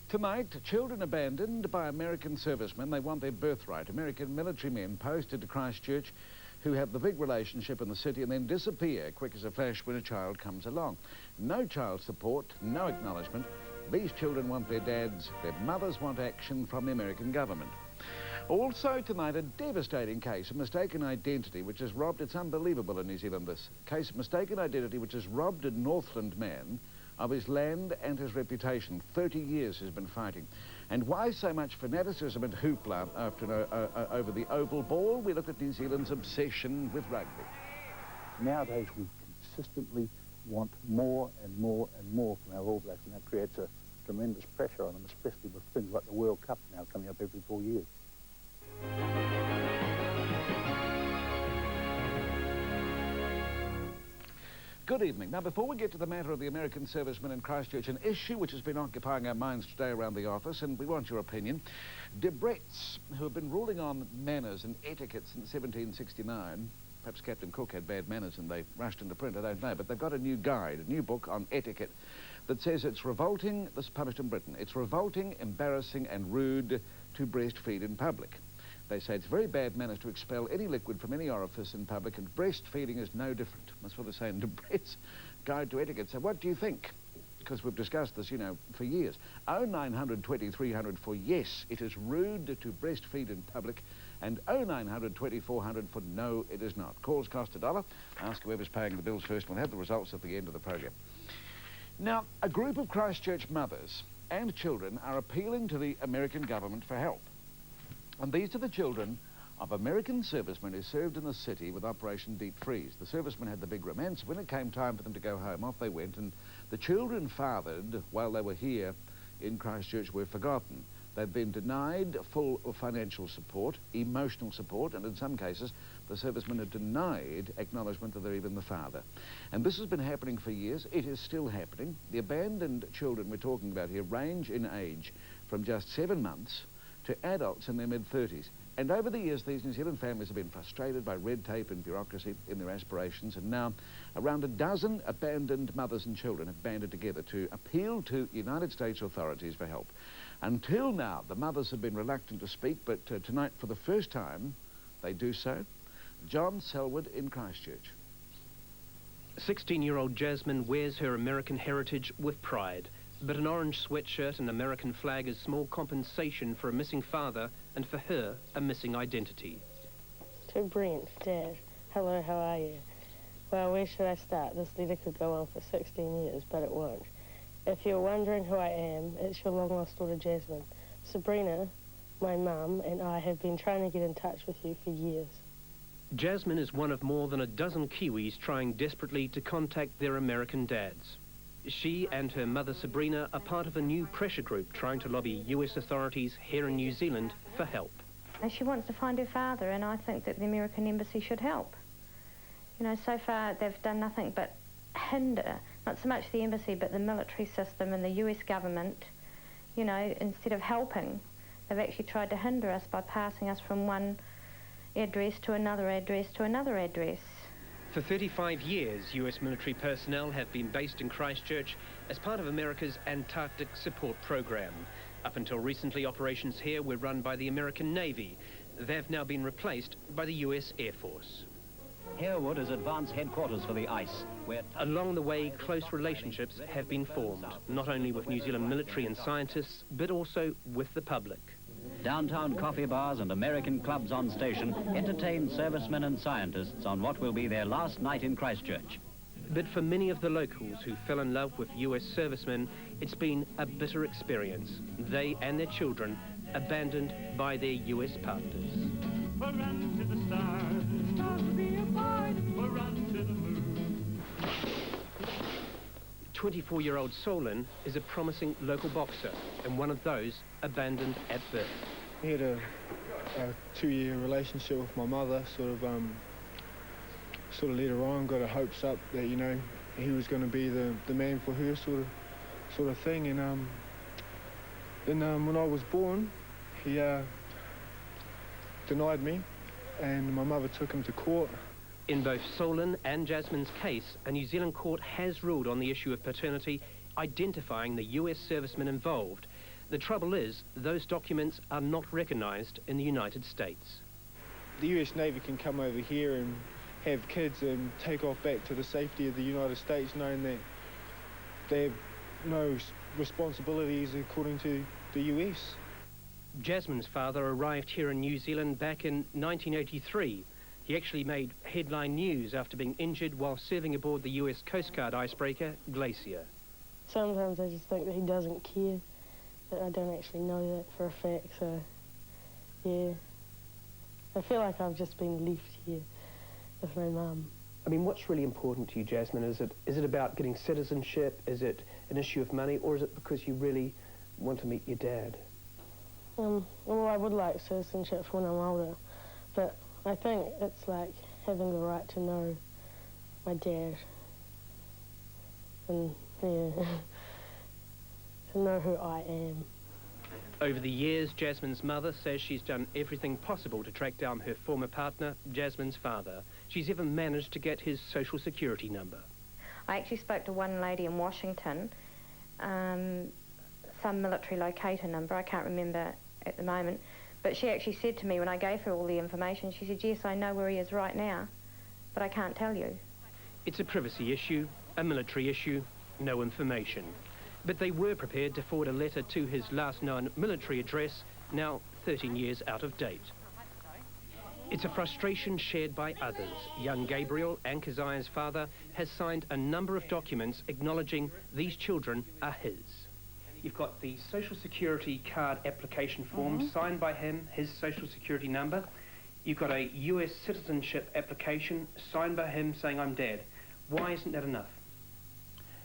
Tonight, children abandoned by American servicemen. They want their birthright. American military men posted to Christchurch who have the big relationship in the city and then disappear quick as a flash when a child comes along. No child support, no acknowledgement. These children want their dads, their mothers want action from the American government. Also tonight, a devastating case of mistaken identity which has robbed, it's unbelievable in New Zealand, this case of mistaken identity which has robbed a Northland man of his land and his reputation. 30 years he's been fighting. And why so much fanaticism and hoopla over the oval ball? We look at New Zealand's obsession with rugby. Nowadays we consistently want more and more and more from our All Blacks, and that creates a tremendous pressure on them, especially with things like the World Cup now coming up every 4 years. Good evening. Now, before we get to the matter of the American servicemen in Christchurch, an issue which has been occupying our minds today around the office, and we want your opinion. Debrett's, who have been ruling on manners and etiquette since 1769, perhaps Captain Cook had bad manners and they rushed into print, I don't know, but they've got a new guide, a new book on etiquette that says it's revolting, this is published in Britain, it's revolting, embarrassing and rude to breastfeed in public. They say it's very bad manners to expel any liquid from any orifice in public, and breastfeeding is no different. That's what they're saying, Debrett's Guide to Etiquette. So what do you think? Because we've discussed this, you know, for years. 0900 20 300 for yes, it is rude to breastfeed in public, and 0900 20 400 for no, it is not. Calls cost $1. Ask whoever's paying the bills first. We'll have the results at the end of the program. Now, a group of Christchurch mothers and children are appealing to the American government for help. And these are the children of American servicemen who served in the city with Operation Deep Freeze. The servicemen had the big romance. When it came time for them to go home, off they went, and the children fathered while they were here in Christchurch were forgotten. They've been denied full financial support, emotional support, and in some cases the servicemen have denied acknowledgement that they're even the father. And this has been happening for years. It is still happening. The abandoned children we're talking about here range in age from just 7 months to adults in their mid-30s. And over the years, these New Zealand families have been frustrated by red tape and bureaucracy in their aspirations, and now around a dozen abandoned mothers and children have banded together to appeal to United States authorities for help. Until now, the mothers have been reluctant to speak, but tonight, for the first time, they do so. John Selwood in Christchurch. 16-year-old Jasmine wears her American heritage with pride. But an orange sweatshirt and American flag is small compensation for a missing father and for her, a missing identity. To Brent, Dad, hello, how are you? Well, where should I start? This letter could go on for 16 years, but it won't. If you're wondering who I am, it's your long-lost daughter, Jasmine. Sabrina, my mum, and I have been trying to get in touch with you for years. Jasmine is one of more than a dozen Kiwis trying desperately to contact their American dads. She and her mother Sabrina are part of a new pressure group trying to lobby US authorities here in New Zealand for help. She wants to find her father, and I think that the American embassy should help. You know, so far they've done nothing but hinder, not so much the embassy, but the military system and the US government. You know, instead of helping, they've actually tried to hinder us by passing us from one address to another address to another address. For 35 years, US military personnel have been based in Christchurch as part of America's Antarctic Support Program. Up until recently, operations here were run by the American Navy. They've now been replaced by the US Air Force. Harewood is advanced headquarters for the ICE, where... Along the way, close relationships have been formed, not only with New Zealand military and scientists, but also with the public. Downtown coffee bars and American clubs on station entertain servicemen and scientists on what will be their last night in Christchurch. But for many of the locals who fell in love with US servicemen, it's been a bitter experience. They and their children abandoned by their US partners. We'll run to the stars, stars will be apart. We'll run to the moon. 24-year-old Solon is a promising local boxer and one of those abandoned at birth. He had a 2-year relationship with my mother, sort of led her on, got her hopes up that, you know, he was going to be the man for her sort of thing, and Then when I was born, he denied me, and my mother took him to court. In both Solon and Jasmine's case, a New Zealand court has ruled on the issue of paternity, identifying the US servicemen involved. The trouble is, those documents are not recognised in the United States. The US Navy can come over here and have kids and take off back to the safety of the United States, knowing that they have no responsibilities according to the US. Jasmine's father arrived here in New Zealand back in 1983. He actually made headline news after being injured while serving aboard the US Coast Guard icebreaker Glacier. Sometimes I just think that he doesn't care, but I don't actually know that for a fact, so yeah. I feel like I've just been left here with my mum. I mean, what's really important to you, Jasmine? Is it about getting citizenship? Is it an issue of money? Or is it because you really want to meet your dad? Well, I would like citizenship when I'm older, but I think it's like having the right to know my dad. And, yeah, to know who I am. Over the years, Jasmine's mother says she's done everything possible to track down her former partner, Jasmine's father. She's even managed to get his social security number. I actually spoke to one lady in Washington, some military locator number, I can't remember at the moment, but she actually said to me when I gave her all the information, she said, yes, I know where he is right now, but I can't tell you. It's a privacy issue, a military issue, no information. But they were prepared to forward a letter to his last known military address, now 13 years out of date. It's a frustration shared by others. Young Gabriel, Ankeziah's father, has signed a number of documents acknowledging these children are his. You've got the Social Security card application form signed by him, his Social Security number. You've got a US citizenship application signed by him saying, I'm dad. Why isn't that enough?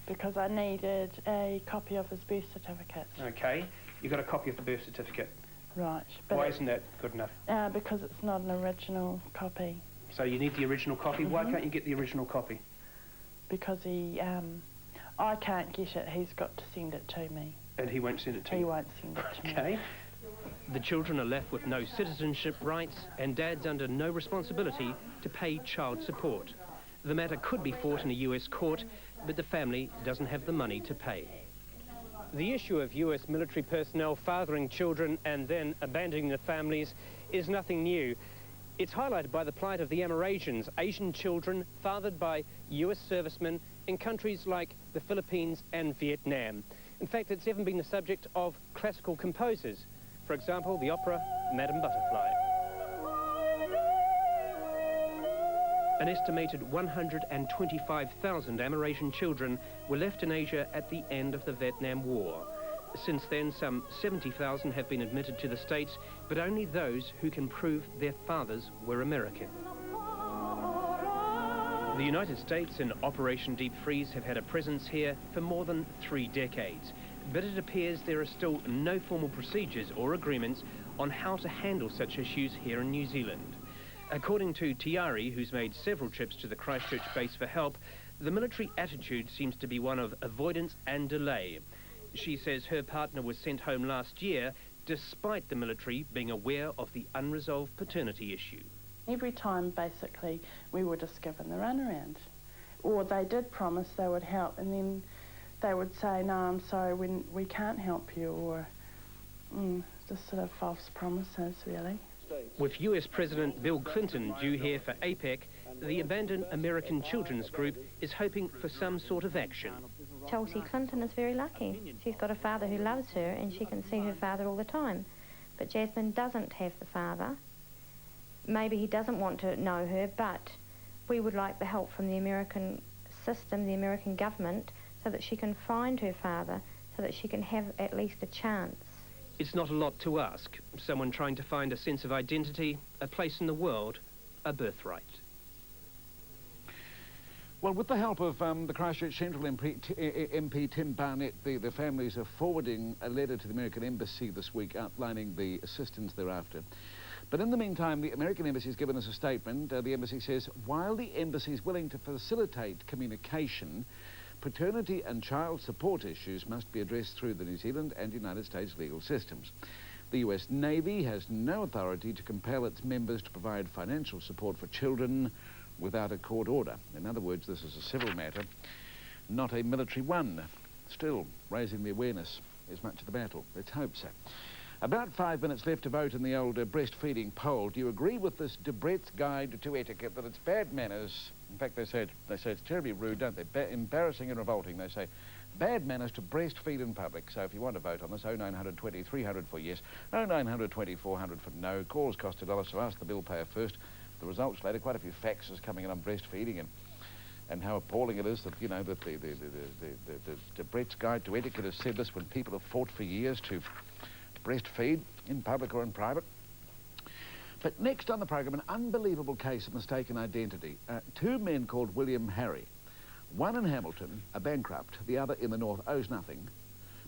Because I needed a copy of his birth certificate. Okay, you got a copy of the birth certificate. Right. But why isn't that good enough? Because it's not an original copy. So you need the original copy. Why can't you get the original copy? Because I can't get it. He's got to send it to me. And he won't send it to you? He won't send it to me. Okay. The children are left with no citizenship rights, and Dad's under no responsibility to pay child support. The matter could be fought in a US court, but the family doesn't have the money to pay. The issue of US military personnel fathering children and then abandoning their families is nothing new. It's highlighted by the plight of the Amerasians, Asian children fathered by US servicemen in countries like the Philippines and Vietnam. In fact, it's even been the subject of classical composers. For example, the opera Madame Butterfly. An estimated 125,000 Amerasian children were left in Asia at the end of the Vietnam War. Since then, some 70,000 have been admitted to the States, but only those who can prove their fathers were American. The United States and Operation Deep Freeze have had a presence here for more than 3 decades, but it appears there are still no formal procedures or agreements on how to handle such issues here in New Zealand. According to Tiari, who's made several trips to the Christchurch base for help, the military attitude seems to be one of avoidance and delay. She says her partner was sent home last year, despite the military being aware of the unresolved paternity issue. Every time, basically, we were just given the runaround. Or they did promise they would help, and then they would say, no, I'm sorry, we can't help you, or just sort of false promises, really. With US President Bill Clinton due here for APEC, the Abandoned American Children's Group is hoping for some sort of action. Chelsea Clinton is very lucky. She's got a father who loves her and she can see her father all the time. But Jasmine doesn't have the father. Maybe he doesn't want to know her, but we would like the help from the American system, the American government, so that she can find her father, so that she can have at least a chance. It's not a lot to ask. Someone trying to find a sense of identity, a place in the world, a birthright. Well, with the help of the Christchurch Central MP Tim Barnett, the families are forwarding a letter to the American Embassy this week outlining the assistance they're after. But in the meantime, the American Embassy has given us a statement. The Embassy says, while the Embassy is willing to facilitate communication, paternity and child support issues must be addressed through the New Zealand and United States legal systems. The US Navy has no authority to compel its members to provide financial support for children without a court order. In other words, this is a civil matter, not a military one. Still, raising the awareness is much of the battle. Let's hope so. About 5 minutes left to vote in the old breastfeeding poll. Do you agree with this Debrett's Guide to Etiquette, that it's bad manners? In fact, they say it's terribly rude, don't they? Embarrassing and revolting. They say bad manners to breastfeed in public. So if you want to vote on this, 0920 300 for yes, 0920 400 for no. Calls cost $1, so ask the bill payer first. The results later. Quite a few faxes coming in on breastfeeding and how appalling it is that, you know, that the Debrett's Guide to Etiquette has said this when people have fought for years to breastfeed in public or in private. But next on the program, an unbelievable case of mistaken identity. Two men called William Harry. One in Hamilton, a bankrupt. The other in the north owes nothing,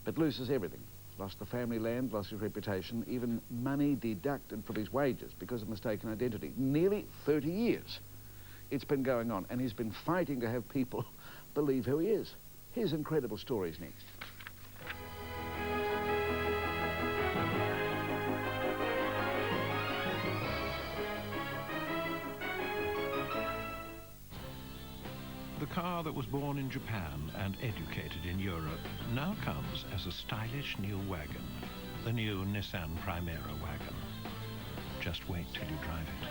but loses everything. Lost the family land, lost his reputation, even money deducted from his wages because of mistaken identity. Nearly 30 years it's been going on, and he's been fighting to have people believe who he is. His incredible stories next. The car that was born in Japan and educated in Europe now comes as a stylish new wagon, the new Nissan Primera wagon. Just wait till you drive it.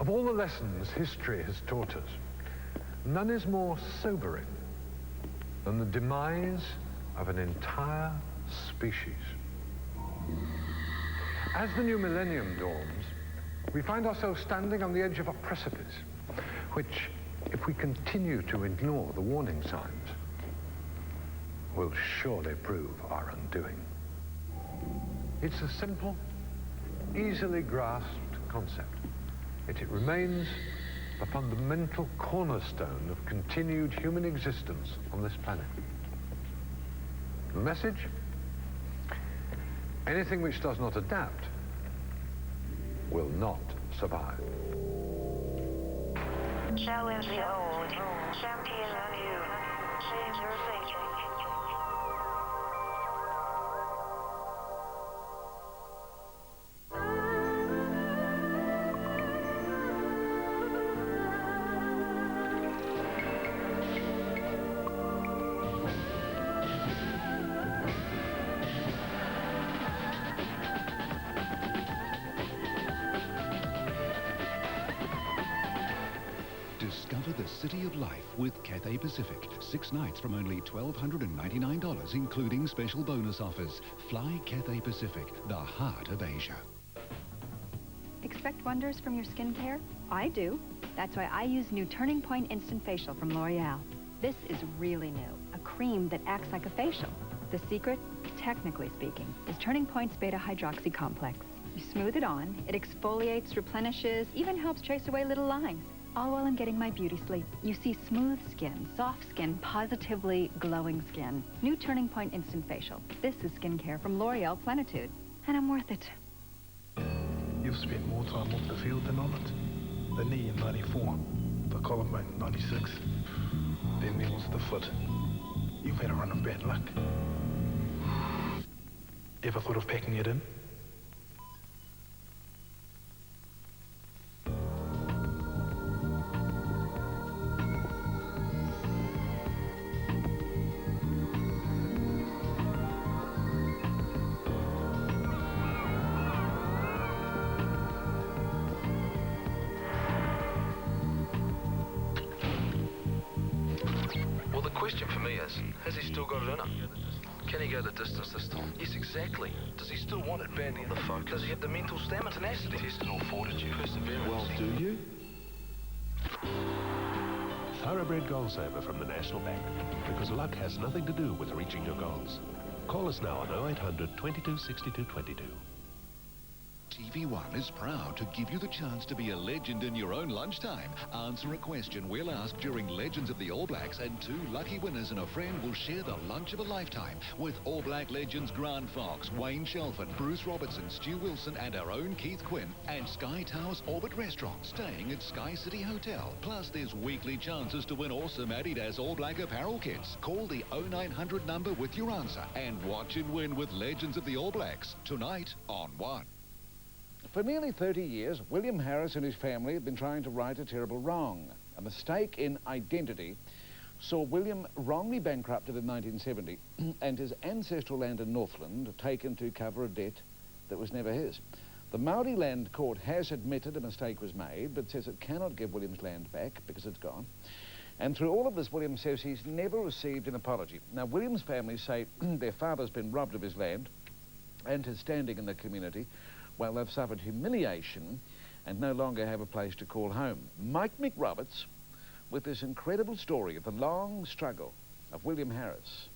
Of all the lessons history has taught us, none is more sobering than the demise of an entire species. As the new millennium dawns, we find ourselves standing on the edge of a precipice, which, if we continue to ignore the warning signs, will surely prove our undoing. It's a simple, easily grasped concept, yet it remains a fundamental cornerstone of continued human existence on this planet. The message? Anything which does not adapt will not survive. Challenge the old, champion the new, change your thinking. Discover the City of Life with Cathay Pacific. 6 nights from only $1,299, including special bonus offers. Fly Cathay Pacific, the heart of Asia. Expect wonders from your skincare? I do. That's why I use new Turning Point Instant Facial from L'Oreal. This is really new, a cream that acts like a facial. The secret, technically speaking, is Turning Point's beta-hydroxy complex. You smooth it on, it exfoliates, replenishes, even helps chase away little lines. All while I'm getting my beauty sleep. You see smooth skin, soft skin, positively glowing skin. New Turning Point Instant Facial. This is skincare from L'Oreal Plenitude. And I'm worth it. You've spent more time off the field than on it. The knee in 94, the collarbone in 96. Then there was the foot. You've had a run of bad luck. Ever thought of packing it in? Well, the question for me is, has he still got it in him? Can he go the distance this time? Yes, exactly. Does he still want it badly enough? Does he have the mental stamina, tenacity, intestinal fortitude, perseverance? Well, do you? Thoroughbred Goal Saver from the National Bank, because luck has nothing to do with reaching your goals. Call us now on 0800 22 62 22. TV1 is proud to give you the chance to be a legend in your own lunchtime. Answer a question we'll ask during Legends of the All Blacks, and 2 lucky winners and a friend will share the lunch of a lifetime with All Black legends Grant Fox, Wayne Shelford, Bruce Robertson, Stu Wilson and our own Keith Quinn, and Sky Towers Orbit Restaurant staying at Sky City Hotel. Plus there's weekly chances to win awesome Adidas All Black apparel kits. Call the 0900 number with your answer and watch and win with Legends of the All Blacks tonight on 1. For nearly 30 years, William Harris and his family have been trying to right a terrible wrong. A mistake in identity saw William wrongly bankrupted in 1970 and his ancestral land in Northland taken to cover a debt that was never his. The Maori Land Court has admitted a mistake was made, but says it cannot give William's land back because it's gone. And through all of this, William says he's never received an apology. Now, William's family say their father's been robbed of his land and his standing in the community, while they've suffered humiliation and no longer have a place to call home. Mike McRoberts with this incredible story of the long struggle of William Harris.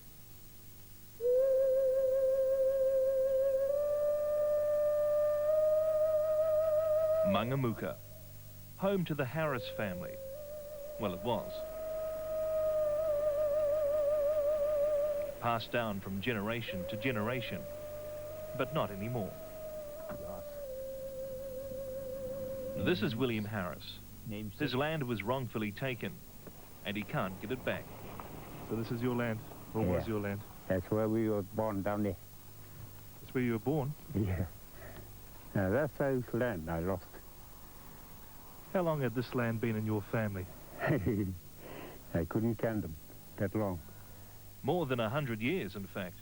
Mangamuka, home to the Harris family. Well, it was. Passed down from generation to generation, but not anymore. This is William Harris. His land was wrongfully taken, and he can't get it back. So this is your land, or was your land? That's where we were born, down there. That's where you were born? Yeah. Now that's our land I lost. How long had this land been in your family? I couldn't count them that long. More than 100 years, in fact.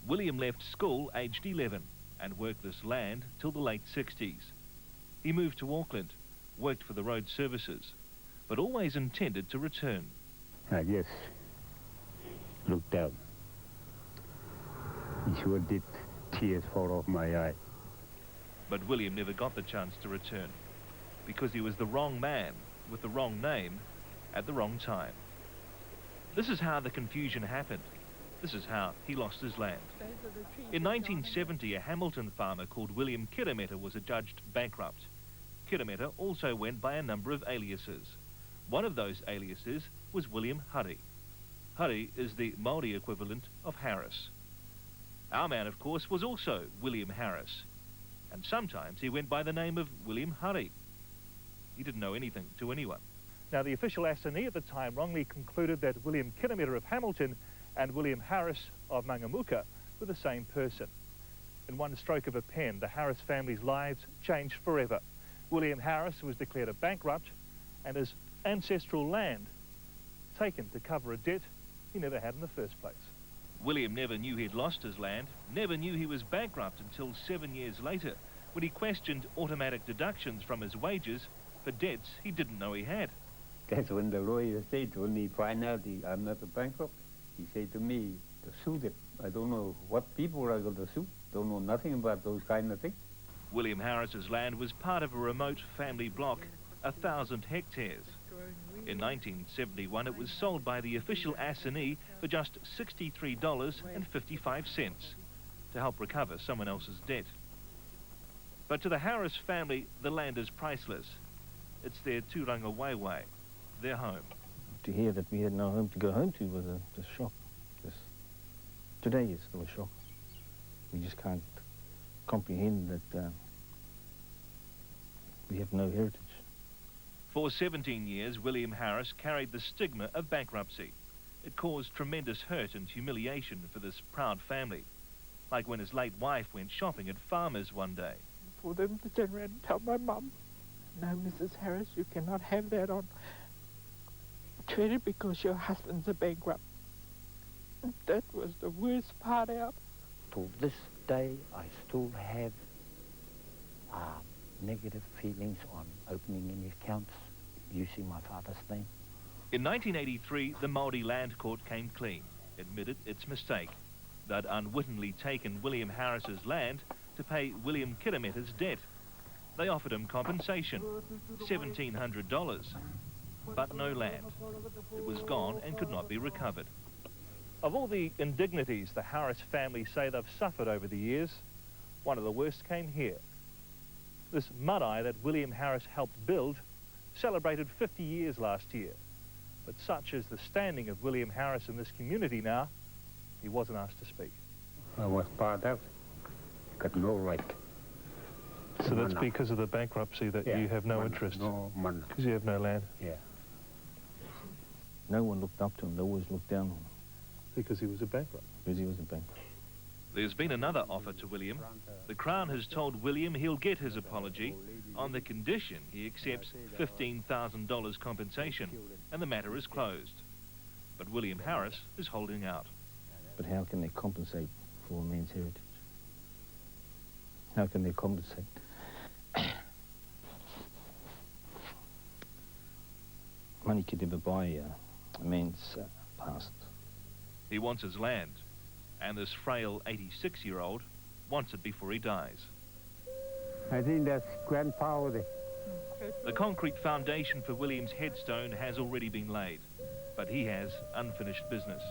William left school aged 11 and worked this land till the late 60s. He moved to Auckland, worked for the road services, but always intended to return. I just looked down. He sure did. Tears fall off my eye. But William never got the chance to return because he was the wrong man with the wrong name at the wrong time. This is how the confusion happened. This is how he lost his land. In 1970, a Hamilton farmer called William Kirameta was adjudged bankrupt. Kirameta also went by a number of aliases. One of those aliases was William Hurry. Hurry is the Māori equivalent of Harris. Our man, of course, was also William Harris, and sometimes he went by the name of William Hurry. He didn't know anything to anyone. Now, the official assignee at the time wrongly concluded that William Kirameta of Hamilton and William Harris of Mangamuka were the same person. In one stroke of a pen, the Harris family's lives changed forever. William Harris was declared a bankrupt and his ancestral land taken to cover a debt he never had in the first place. William never knew he'd lost his land, never knew he was bankrupt until 7 years later, when he questioned automatic deductions from his wages for debts he didn't know he had. That's when the lawyer said, when he find out I'm not a bankrupt, he said to me, to sue them. I don't know what people are going to sue. Don't know nothing about those kind of things. William Harris's land was part of a remote family block, 1,000 hectares. In 1971, it was sold by the official assignee for just $63.55 to help recover someone else's debt. But to the Harris family, the land is priceless. It's their Turanga Waewae, their home. To hear that we had no home to go home to was a shock. Today is still a shock. We just can't comprehend that we have no heritage. For 17 years, William Harris carried the stigma of bankruptcy. It caused tremendous hurt and humiliation for this proud family, like when his late wife went shopping at Farmers one day. For them to turn around and tell my mum, "No, Mrs. Harris, you cannot have that on credit because your husband's a bankrupt." That was the worst part out. To this day, I still have negative feelings on opening any accounts using my father's name. In 1983, the Māori Land Court came clean, admitted its mistake. They'd unwittingly taken William Harris's land to pay William Kirameta's debt. They offered him compensation, $1,700, but no land. It was gone and could not be recovered. Of all the indignities the Harris family say they've suffered over the years, one of the worst came here. This mud-eye that William Harris helped build celebrated 50 years last year. But such is the standing of William Harris in this community now, he wasn't asked to speak. I was barred out. Got no right. So that's because of the bankruptcy that you have no interest? No money. Because you have no land? Yeah. No one looked up to him. They always looked down on him. Because he was a bankrupt? Because he was a bankrupt. There's been another offer to William. The Crown has told William he'll get his apology on the condition he accepts $15,000 compensation, and the matter is closed. But William Harris is holding out. But how can they compensate for a man's heritage? How can they compensate? Money could never buy a man's past. He wants his land, and this frail 86-year-old wants it before he dies. I think that's grandfather. The concrete foundation for William's headstone has already been laid, but he has unfinished business.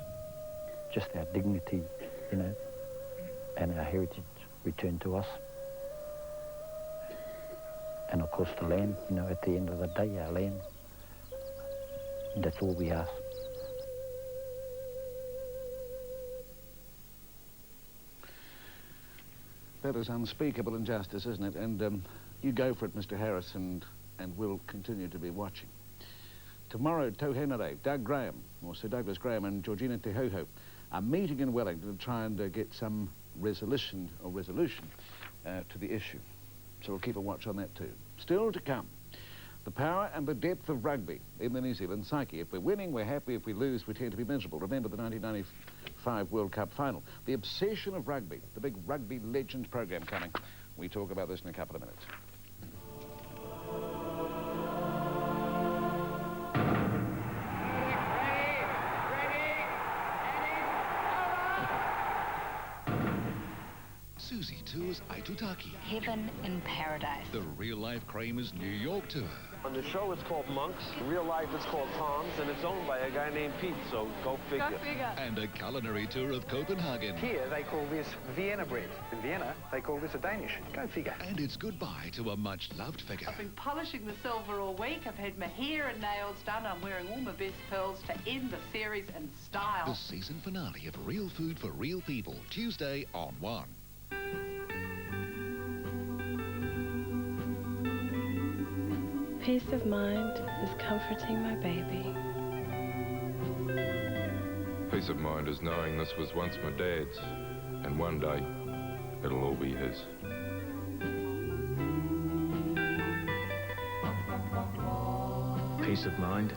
Just our dignity, you know, and our heritage returned to us. And of course the land, you know, at the end of the day, our land. That's all we ask. That is unspeakable injustice, isn't it? And you go for it, Mr. Harris, and we'll continue to be watching. Tomorrow, Tohenere, Doug Graham, or Sir Douglas Graham, and Georgina Te Hoho are meeting in Wellington to try and get some resolution to the issue. So we'll keep a watch on that too. Still to come, the power and the depth of rugby in the New Zealand psyche. If we're winning, we're happy. If we lose, we tend to be miserable. Remember the 1995 World Cup final. The obsession of rugby, the big Rugby Legends program coming. We talk about this in a couple of minutes. Susie tours Aitutaki. Heaven in paradise. The real-life Kramer's New York tour. On the show, it's called Monks. In real life, it's called Palms, and it's owned by a guy named Pete, so go figure. Go figure. And a culinary tour of Copenhagen. Here, they call this Vienna bread. In Vienna, they call this a Danish. Go figure. And it's goodbye to a much-loved figure. I've been polishing the silver all week. I've had my hair and nails done. I'm wearing all my best pearls to end the series in style. The season finale of Real Food for Real People, Tuesday on 1. Peace of mind is comforting my baby. Peace of mind is knowing this was once my dad's, and one day it'll all be his. Peace of mind,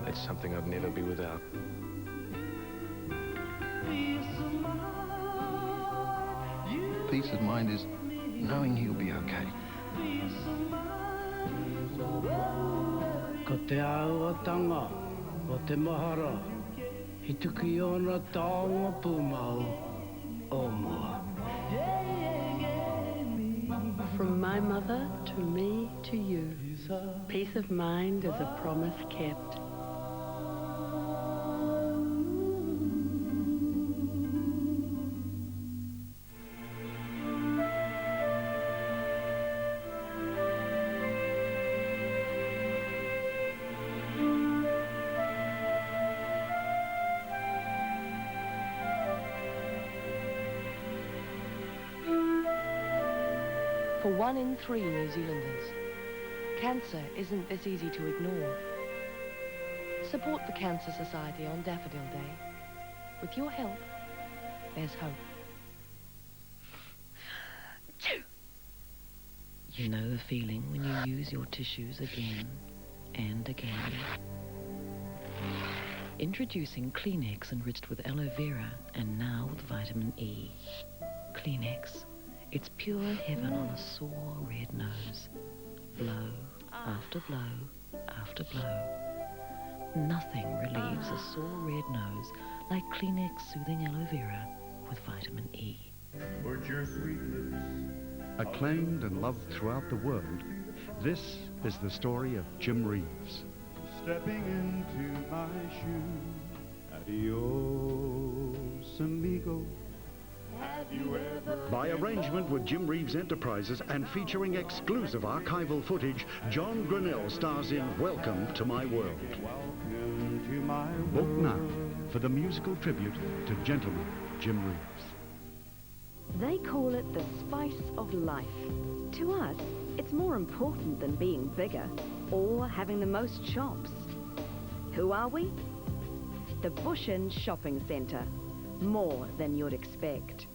it's something I'd never be without. Peace of mind is knowing he'll be okay. Ko te aoatanga, o te mahara, I tuki ona taonga pūmau, o mua. From my mother to me to you, peace of mind is a promise kept. For 1 in 3 New Zealanders, cancer isn't this easy to ignore. Support the Cancer Society on Daffodil Day. With your help, there's hope. You know the feeling when you use your tissues again and again. Introducing Kleenex enriched with aloe vera and now with vitamin E. Kleenex. It's pure heaven on a sore red nose. Blow after blow after blow. Nothing relieves a sore red nose like Kleenex soothing aloe vera with vitamin E. Acclaimed and loved throughout the world, this is the story of Jim Reeves. Stepping into my shoes, adios amigo. By arrangement with Jim Reeves Enterprises and featuring exclusive archival footage, John Grinnell stars in Welcome to My World. Book now for the musical tribute to gentleman Jim Reeves. They call it the spice of life. To us, it's more important than being bigger or having the most shops. Who are we? The Bush Inn Shopping Centre. More than you'd expect.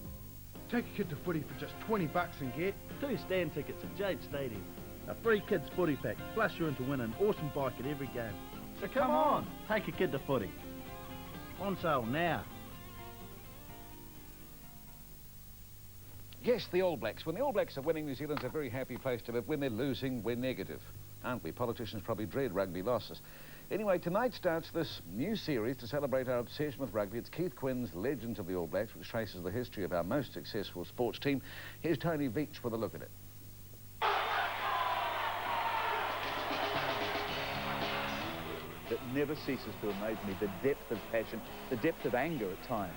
Take a kid to footy for just $20 and get 2 stand tickets at Jade Stadium, a free kids footy pack, plus you're in to win an awesome bike at every game. So come on, take a kid to footy. On sale now. Yes, the All Blacks. When the All Blacks are winning, New Zealand's a very happy place to live. When they're losing, we're negative, aren't we? Politicians probably dread rugby losses. Anyway, tonight starts this new series to celebrate our obsession with rugby. It's Keith Quinn's Legends of the All Blacks, which traces the history of our most successful sports team. Here's Tony Veach with a look at it. It never ceases to amaze me, the depth of passion, the depth of anger at times.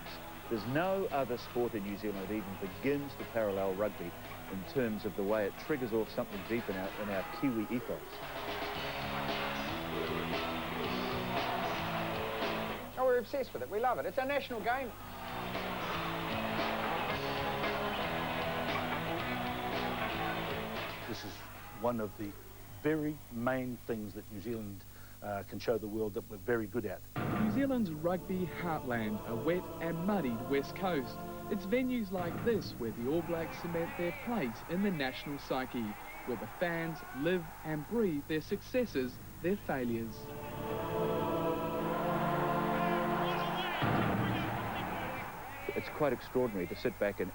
There's no other sport in New Zealand that even begins to parallel rugby in terms of the way it triggers off something deep in our Kiwi ethos. Oh, we're obsessed with it. We love it. It's our national game. This is one of the very main things that New Zealand can show the world that we're very good at. New Zealand's rugby heartland, a wet and muddied west coast. It's venues like this where the All Blacks cement their place in the national psyche, where the fans live and breathe their successes, their failures. It's quite extraordinary to sit back and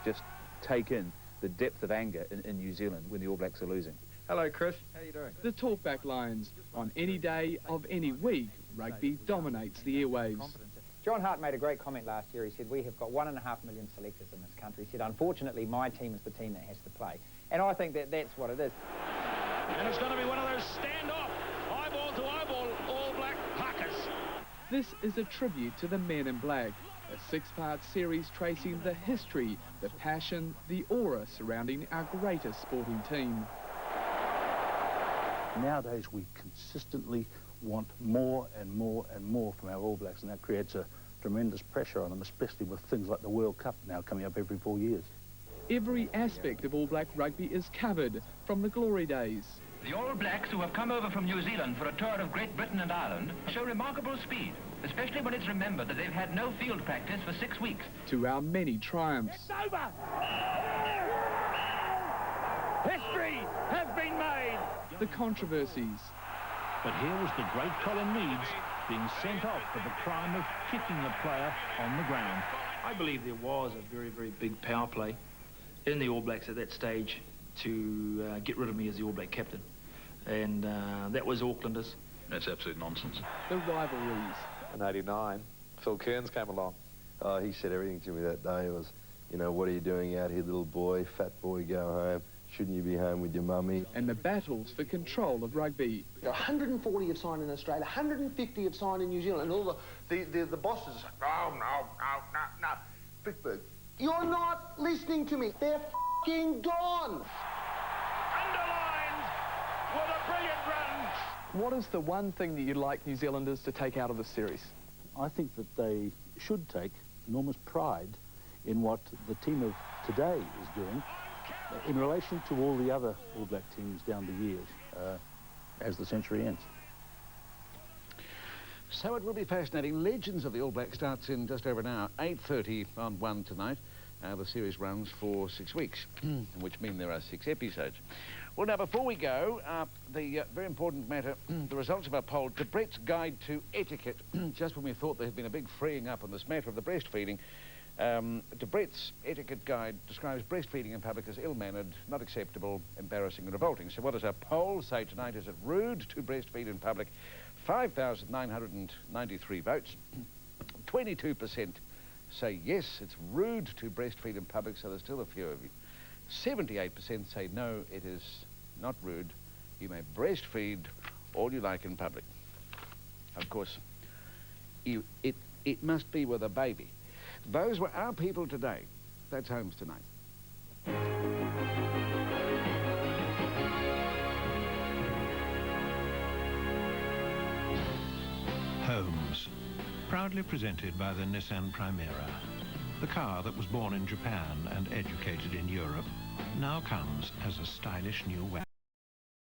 just take in the depth of anger in New Zealand when the All Blacks are losing. Hello, Chris. How you doing? The Talkback Lions. On any day of any week, rugby dominates the airwaves. John Hart made a great comment last year. He said, we have got 1.5 million selectors in this country. He said, unfortunately, my team is the team that has to play. And I think that that's what it is. And it's going to be one of those stand-off, eyeball to eyeball, All Black Huckers. This is a tribute to the Men in Black, a 6-part series tracing the history, the passion, the aura surrounding our greatest sporting team. Nowadays, we consistently want more and more and more from our All Blacks, and that creates a tremendous pressure on them, especially with things like the World Cup now coming up every 4 years. Every aspect of All Black rugby is covered, from the glory days. The All Blacks, who have come over from New Zealand for a tour of Great Britain and Ireland, show remarkable speed, especially when it's remembered that they've had no field practice for 6 weeks. To our many triumphs. It's over! History has been made! The controversies. But here was the great Colin Meads being sent off for the crime of kicking a player on the ground. I believe there was a very, very big power play in the All Blacks at that stage to get rid of me as the All Black captain. And that was Aucklanders. That's absolute nonsense. The rivalries. In '89, Phil Kearns came along. Oh, he said everything to me that day. It was, you know, what are you doing out here, little boy, fat boy, go home. Shouldn't you be home with your mummy? And the battles for control of rugby. 140 have signed in Australia, 150 have signed in New Zealand, and all the bosses say, no. Big Bird, you're not listening to me. They're f***ing gone. Underlined with a brilliant run. What is the one thing that you'd like New Zealanders to take out of this series? I think that they should take enormous pride in what the team of today is doing in relation to all the other All Black teams down the years as the century ends. So it will be fascinating. Legends of the All Blacks starts in just over an hour, 8:30 on 1 tonight. The series runs for 6 weeks, which means there are 6 episodes. Well, now, before we go, the very important matter, the results of our poll, Debrett's Guide to Etiquette, just when we thought there had been a big freeing up on this matter of the breastfeeding, Debrett's Etiquette Guide describes breastfeeding in public as ill-mannered, not acceptable, embarrassing and revolting. So what does our poll say tonight? Is it rude to breastfeed in public? 5,993 votes. 22% say yes, it's rude to breastfeed in public, so there's still a few of you. 78% say no, it is not rude. You may breastfeed all you like in public. Of course, it must be with a baby. Those were our people today. That's Holmes tonight. Holmes, proudly presented by the Nissan Primera. The car that was born in Japan and educated in Europe now comes as a stylish new wagon.